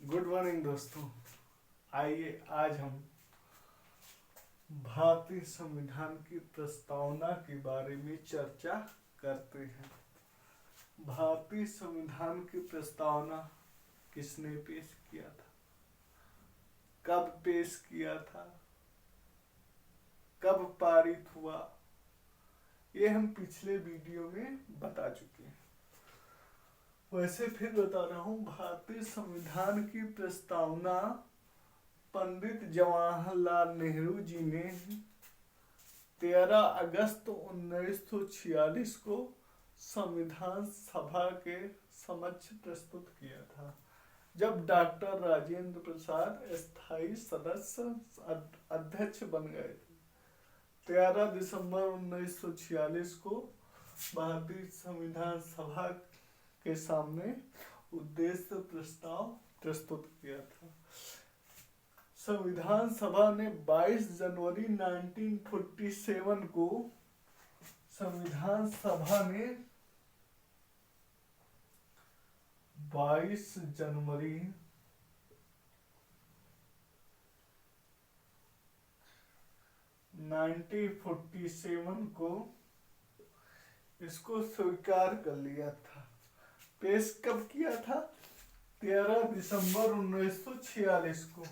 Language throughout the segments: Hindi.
गुड मॉर्निंग दोस्तों। आइए आज हम भारतीय संविधान की प्रस्तावना के बारे में चर्चा करते हैं। भारतीय संविधान की प्रस्तावना किसने पेश किया था, कब पेश किया था, कब पारित हुआ, ये हम पिछले वीडियो में बता चुके हैं। वैसे फिर बता रहा हूँ, भारतीय संविधान की प्रस्तावना पंडित जवाहरलाल नेहरू जी ने 13 अगस्त 1946 को संविधान सभा के समक्ष प्रस्तुत किया था, जब डॉक्टर राजेंद्र प्रसाद स्थायी सदस्य अध्यक्ष बन गए थे। 13 दिसंबर 1946 को भारतीय संविधान सभा के सामने उद्देश्य प्रस्ताव प्रस्तुत किया था। संविधान सभा ने 22 जनवरी 1947 को संविधान सभा ने 22 जनवरी 1947 को इसको स्वीकार कर लिया था। पेश कब किया था? 13 दिसंबर 1946 को।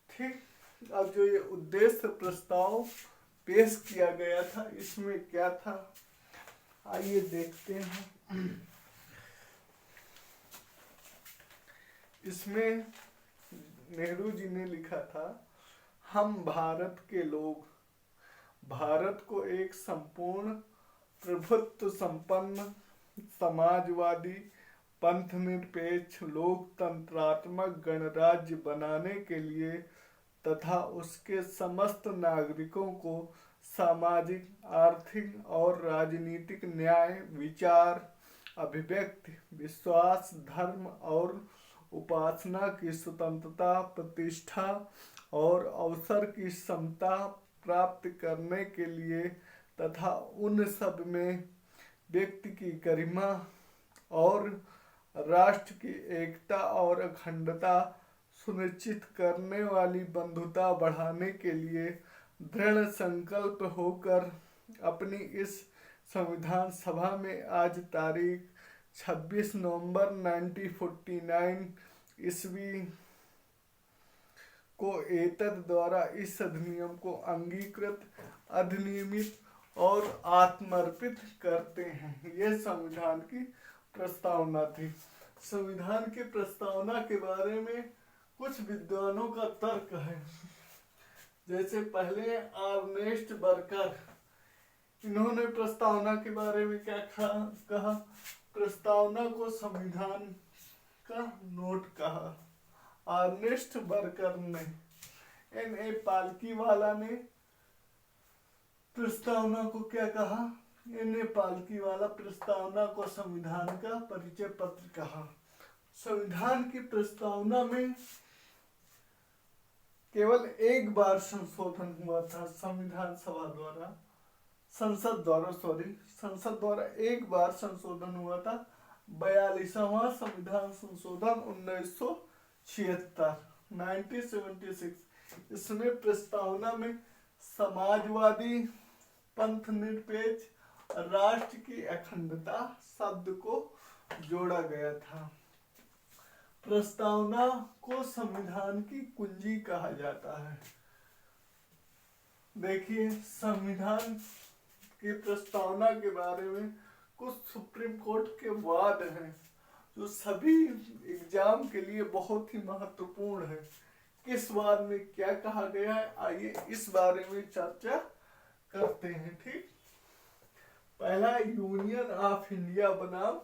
ठीक, अब जो ये उद्देश्य प्रस्ताव पेश किया गया था, इसमें क्या था आइए देखते हैं। इसमें नेहरू जी ने लिखा था, हम भारत के लोग भारत को एक संपूर्ण प्रभुत्व संपन्न समाजवादी पंथ निरपेक्ष लोकतंत्रात्मक गणराज्य बनाने के लिए तथा उसके समस्त नागरिकों को सामाजिक, आर्थिक और राजनीतिक न्याय, विचार, अभिव्यक्ति, विश्वास, धर्म और उपासना की स्वतंत्रता, प्रतिष्ठा और अवसर की समता प्राप्त करने के लिए तथा उन सब में व्यक्ति की गरिमा और राष्ट्र की एकता और अखंडता सुनिश्चित करने वाली बंधुता बढ़ाने के लिए दृढ़ संकल्प होकर अपनी इस संविधान सभा में आज तारीख 26 नवंबर 1949 ईस्वी को एतद द्वारा इस अधिनियम को अंगीकृत, अधिनियमित और आत्मर्पित करते हैं। यह संविधान की प्रस्तावना थी। संविधान की प्रस्तावना के बारे में कुछ विद्वानों का तर्क है। जैसे पहले अर्नेस्ट बर्कर, इन्होंने प्रस्तावना के बारे में क्या कहा? प्रस्तावना को संविधान का नोट कहा। अर्नेस्ट बर्कर ने, N.A. पालकीवाला ने प्रस्तावना को क्या कहा? N.A. पालकीवाला प्रस्तावना को संविधान का परिचय पत्र कहा। संविधान की प्रस्तावना में केवल एक बार संशोधन हुआ था संविधान सभा द्वारा, संसद द्वारा एक बार संशोधन हुआ था। 42वां संविधान संशोधन 1976। इसमें प्रस्तावना में समाजवादी, पंथ निरपेक्ष, राष्ट्र की अखंडता शब्द को जोड़ा गया था। प्रस्तावना को संविधान की कुंजी कहा जाता है। देखिए, संविधान की प्रस्तावना के बारे में कुछ सुप्रीम कोर्ट के वाद हैं, जो सभी एग्जाम के लिए बहुत ही महत्वपूर्ण है। किस वाद में क्या कहा गया है, आइए इस बारे में चर्चा करते हैं। ठीक, पहला यूनियन ऑफ इंडिया बनाम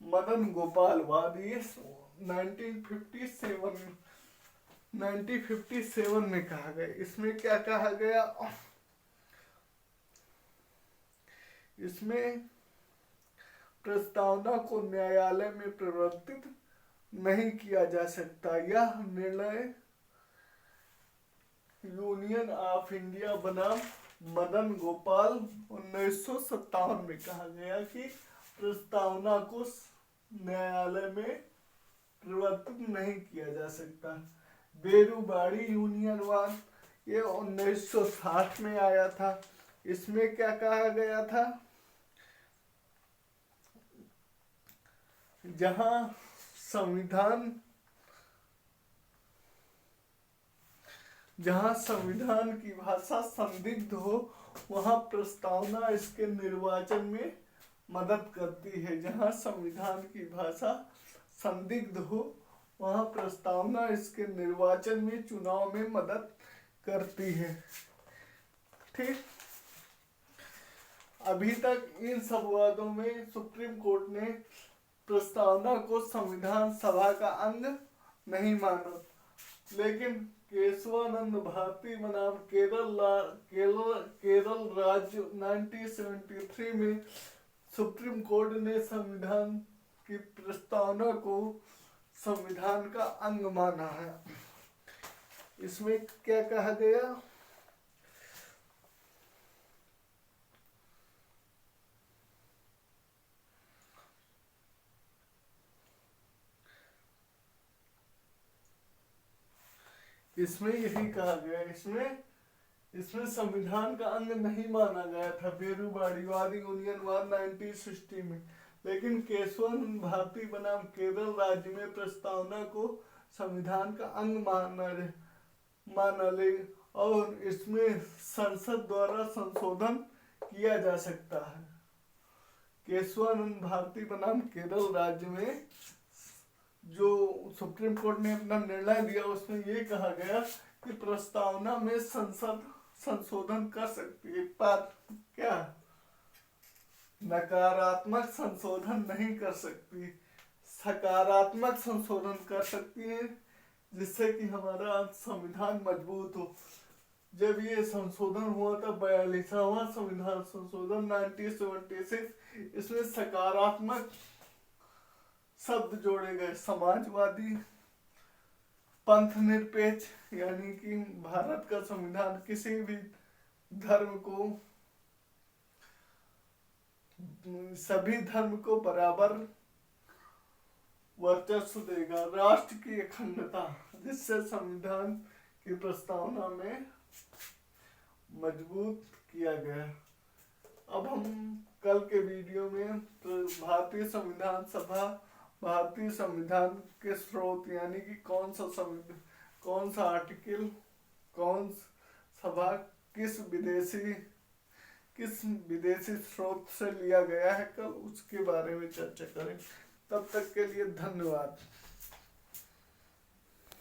मदन गोपाल वाद, ये 1957 में कहा गया। इसमें क्या कहा गया? इसमें प्रस्तावना को न्यायालय में प्रवर्तित नहीं किया जा सकता। यह निर्णय यूनियन ऑफ इंडिया बनाम मदन गोपाल 1957 में कहा गया कि प्रस्तावना को न्यायालय में परिवर्तित नहीं किया जा सकता। बेरूबाड़ी यूनियनवाद ये 1960 में आया था। इसमें क्या कहा गया था, जहां संविधान की भाषा संदिग्ध हो वहां प्रस्तावना इसके निर्वाचन में मदद करती है। जहां संविधान की भाषा संदिग्ध हो वहां प्रस्तावना इसके निर्वाचन में, चुनाव में मदद करती है। ठीक, अभी तक इन संवादों में सुप्रीम कोर्ट ने प्रस्तावना को संविधान सभा का अंग नहीं माना, लेकिन केशवानंद भारती बनाम केरल राज्य 1973 में सुप्रीम कोर्ट ने संविधान की प्रस्तावना को संविधान का अंग माना है। इसमें क्या कहा गया, इसमें यही कहा गया, इसमें संविधान का अंग नहीं माना गया था बेरूबाड़ीवाद यूनियनवाद 1960 में, लेकिन केशवानंद भारती बनाम केरल राज्य में प्रस्तावना को संविधान का अंग माना ले और इसमें संसद द्वारा संशोधन किया जा सकता है। केशवानंद भारती बनाम केरल राज्य में जो सुप्रीम कोर्ट ने अपना निर्णय दिया उसमें ये कहा गया कि प्रस्तावना में संसद संशोधन कर सकती है, पर क्या नकारात्मक संशोधन नहीं कर सकती, सकारात्मक संशोधन कर सकती है, जिससे कि हमारा संविधान मजबूत हो। जब ये संशोधन हुआ था 42वां संविधान संशोधन 1976, इसमें सकारात्मक शब्द जोड़े गए, समाजवादी, पंथ निरपेक्ष, यानी कि भारत का संविधान किसी भी धर्म को, सभी धर्म को बराबर वर्चस्व देगा, राष्ट्र की अखंडता, जिससे संविधान की प्रस्तावना में मजबूत किया गया। अब हम कल के वीडियो में भारतीय संविधान सभा, भारतीय संविधान के स्रोत, यानी कि कौन सा आर्टिकल, कौन सभा किस विदेशी स्रोत से लिया गया है, कल उसके बारे में चर्चा करें। तब तक के लिए धन्यवाद।